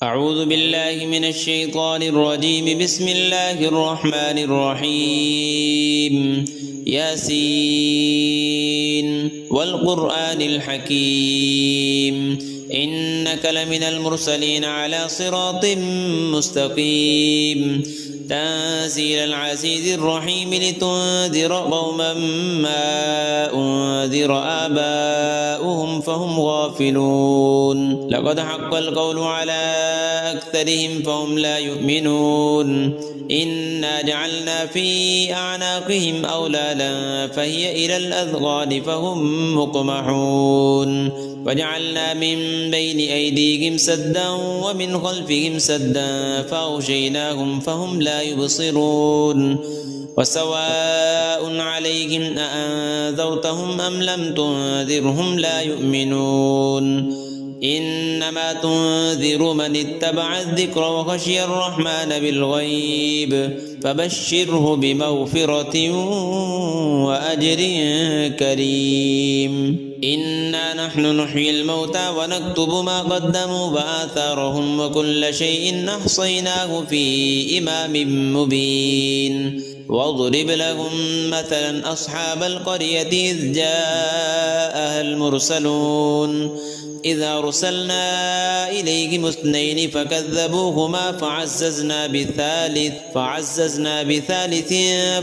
أعوذ بالله من الشيطان الرجيم. بسم الله الرحمن الرحيم. ياسين والقرآن الحكيم إنك لمن المرسلين على صراط مستقيم تنزيل العزيز الرحيم لتنذر قوما ما أنذر آباؤهم فهم غافلون. لقد حق القول على أكثرهم فهم لا يؤمنون. إنا جعلنا في أعناقهم أغلالا فهي إلى الأذقان فهم مقمحون وجعلنا من بين أيديهم سدا ومن خلفهم سدا فأغشيناهم فهم لا يبصرون. وسواء عليهم أأنذرتهم أم لم تنذرهم لا يؤمنون. إنما تنذر من اتبع الذكر وخشي الرحمن بالغيب فبشره بمغفرة وأجر كريم. إنا نحن نحيي الموتى ونكتب ما قدموا وآثارهم وكل شيء أحصيناه في إمام مبين. واضرب لهم مثلا أصحاب القرية إذ جاءها المرسلون إذ أرسلنا إليهم اثنين فكذبوهما فعززنا بثالث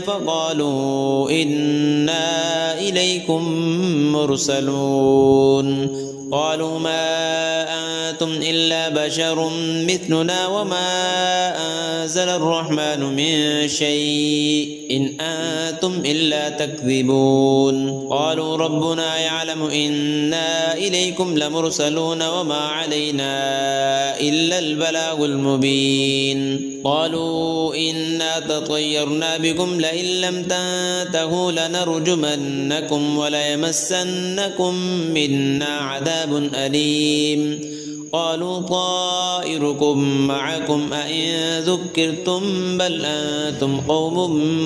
فقالوا إنا إليكم مرسلون. قالوا ما أنتم إلا بشر مثلنا وما أنزل الرحمن من شيء إن أنتم إلا تكذبون. قالوا ربنا يعلم إنا إليكم لمرسلون وما علينا إلا البلاغ المبين. قالوا إنا تطيرنا بكم لئن لم تنتهوا لنرجمنكم وليمسنكم منا عذاب أليم. قالوا طائركم معكم أئن ذكرتم بل أنتم قوم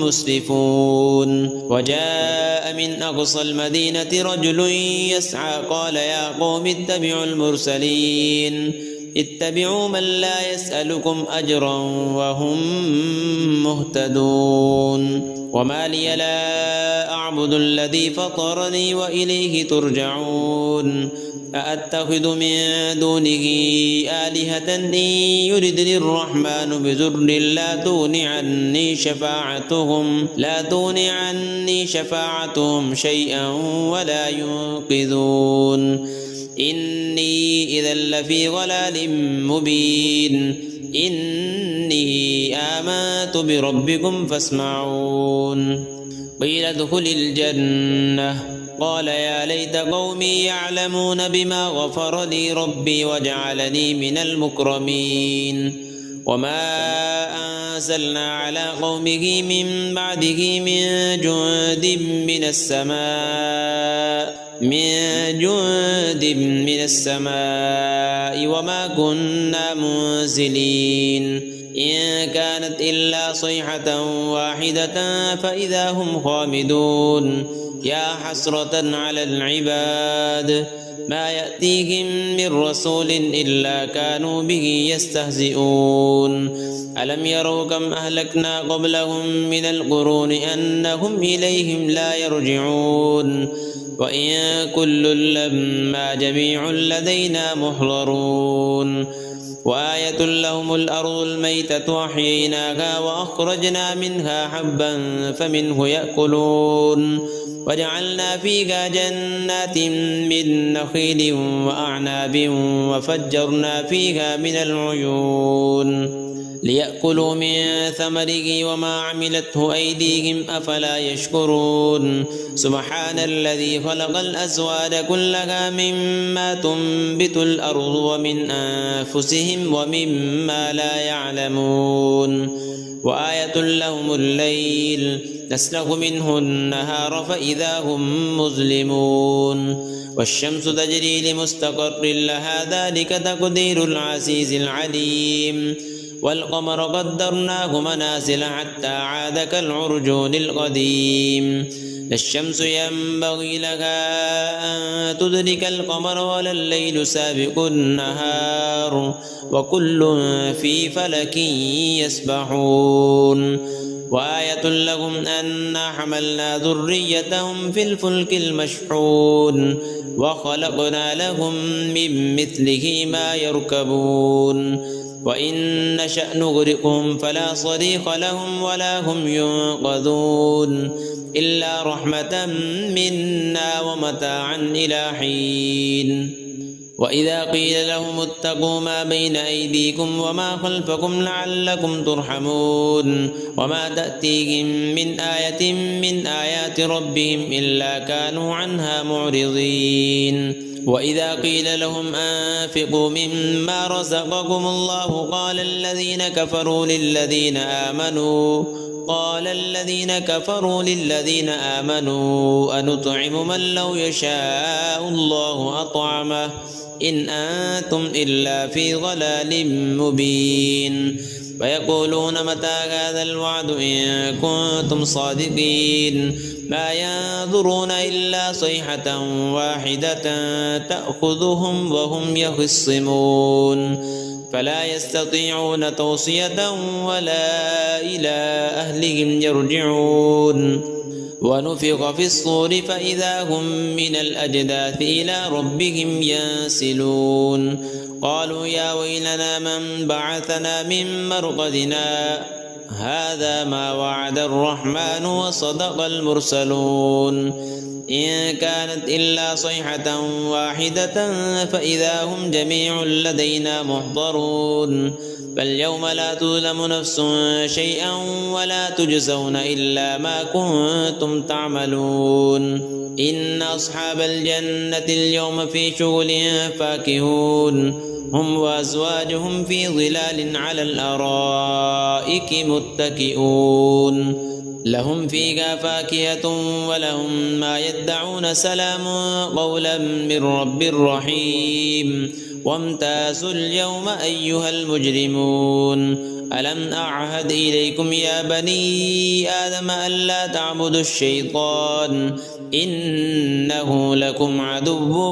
مسرفون. وجاء من أقصى المدينة رجل يسعى قال يا قوم اتبعوا المرسلين اتبعوا من لا يسألكم أجرا وهم مهتدون. وما لي لا أعبد الذي فطرني وإليه ترجعون. أأتخذ من دونه آلهة إن يردني الرحمن بضر لا تغن عني شفاعتهم شيئا ولا ينقذون. إني إذا لفي ضلال مبين. إني آمنت بربكم فاسمعون. قيل ادخل الجنة قال يا ليت قومي يعلمون بما غفر لي ربي وجعلني من المكرمين. وما أنزلنا على قومه من بعده من جند من السماء وما كنا منزلين. إن كانت إلا صيحة واحدة فإذا هم خامدون. يا حسرة على العباد ما يأتيهم من رسول إلا كانوا به يستهزئون. ألم يروا كم أهلكنا قبلهم من القرون أنهم إليهم لا يرجعون. وإن كل لما جميع لدينا محضرون. وآية لهم الأرض الميتة أحييناها وأخرجنا منها حبا فمنه يأكلون. وجعلنا فيها جنات من نخيل وأعناب وفجرنا فيها من العيون ليأكلوا من ثمره وما عملته أيديهم أفلا يشكرون. سبحان الذي خلق الأزواج كلها مما تنبت الأرض ومن أنفسهم ومما لا يعلمون. وآية لهم الليل نسلخ منه النهار فإذا هم مظلمون. والشمس تجري لمستقر لها ذلك تقدير العزيز العليم. والقمر قدرناه منازل حتى عاد كالعرجون القديم. لا الشمس ينبغي لها أن تدرك القمر ولا الليل سابق النهار وكل في فلك يسبحون وآية لهم أنا حملنا ذريتهم في الفلك المشحون وخلقنا لهم من مثله ما يركبون وإن نشأ نغرقهم فلا صريخ لهم ولا هم ينقذون إلا رحمة منا ومتاعا إلى حين وإذا قيل لهم اتقوا ما بين أيديكم وما خلفكم لعلكم ترحمون وما تأتيهم من آية من آيات ربهم إلا كانوا عنها معرضين وإذا قيل لهم أنفقوا مما رزقكم الله قال الذين كفروا للذين آمنوا أنطعم من لو يشاء الله أطعمه إن أنتم إلا في ضلال مبين ويقولون متى هذا الوعد إن كنتم صادقين ما ينظرون إلا صيحة واحدة تأخذهم وهم يخصمون فلا يستطيعون توصية ولا إلى أهلهم يرجعون ونفخ في الصور فإذا هم من الأجداث إلى ربهم ينسلون قالوا يا ويلنا من بعثنا من مرقدنا هذا ما وعد الرحمن وصدق المرسلون إن كانت إلا صيحة واحدة فإذا هم جميع لدينا محضرون فاليوم لا تظلم نفس شيئا ولا تجزون إلا ما كنتم تعملون إن أصحاب الجنة اليوم في شغل فاكهون هم وأزواجهم في ظلال على الأرائك متكئون لهم فيها فاكهة ولهم ما يدعون سلام قولا من رب رحيم وامتازوا اليوم أيها المجرمون ألم أعهد إليكم يا بني آدم ألا تعبدوا الشيطان إنه لكم عدو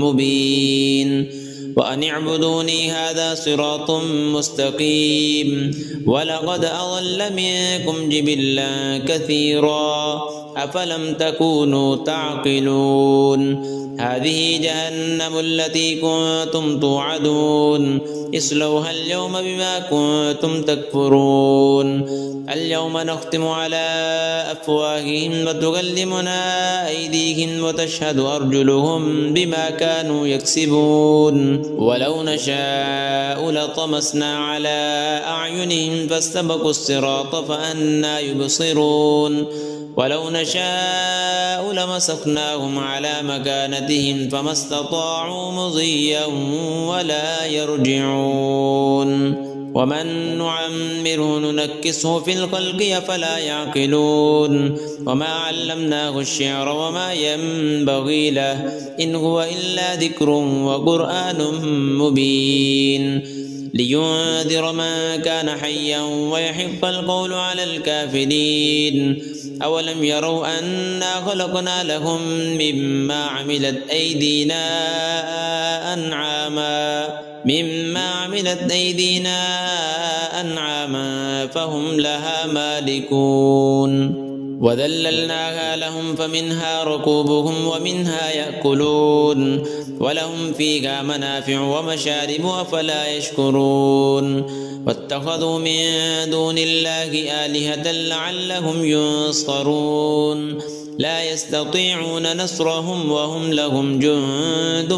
مبين وأن اعبدوني هذا صراط مستقيم ولقد أضل منكم جبلا كثيرا أفلم تكونوا تعقلون هذه جهنم التي كنتم توعدون اصلوها اليوم بما كنتم تكفرون اليوم نختم على أفواههم وتكلمنا أيديهم وتشهد أرجلهم بما كانوا يكسبون ولو نشاء لطمسنا على أعينهم فاستبقوا الصراط فأنى يبصرون ولو نشاء لمسخناهم على مكانتهم فما استطاعوا مضيا ولا يرجعون ومن نعمره ننكسه في الخلق أفلا يعقلون وما علمناه الشعر وما ينبغي له إن هو إلا ذكر وقرآن مبين لينذر من كان حيا ويحق القول على الكافرين أولم يروا أنا خلقنا لهم مما عملت أيدينا أنعاما فهم لها مالكون وذللناها لهم فمنها ركوبهم ومنها يأكلون ولهم فيها منافع ومشارب أفلا يشكرون واتخذوا من دون الله آلهة لعلهم ينصرون لا يستطيعون نصرهم وهم لهم جند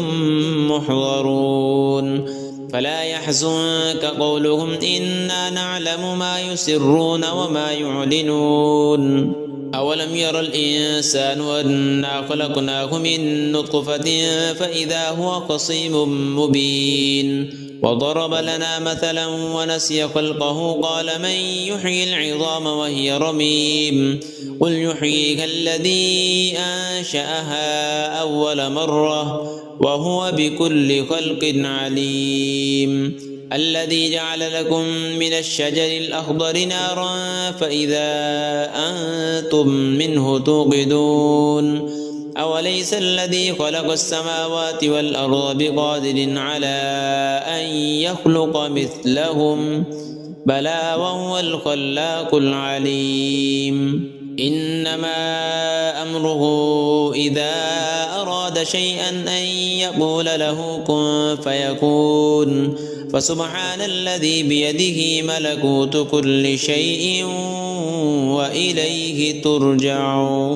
محضرون فلا يحزنك قولهم إنا نعلم ما يسرون وما يعلنون أولم ير الإنسان أنا خلقناه من نطفة فإذا هو خصيم مبين وضرب لنا مثلا ونسي خلقه قال من يحيي العظام وهي رميم قل يحييها الذي أنشأها أول مرة وهو بكل خلق عليم الذي جعل لكم من الشجر الأخضر نارا فإذا أنتم منه توقدون أوليس الذي خلق السماوات والأرض بقادر على أن يخلق مثلهم بلى وهو الخلاق العليم إنما أمره إذا أراد شيئا أن يقول له كن فيكون فسبحان الذي بيده ملكوت كل شيء وإليه ترجعون.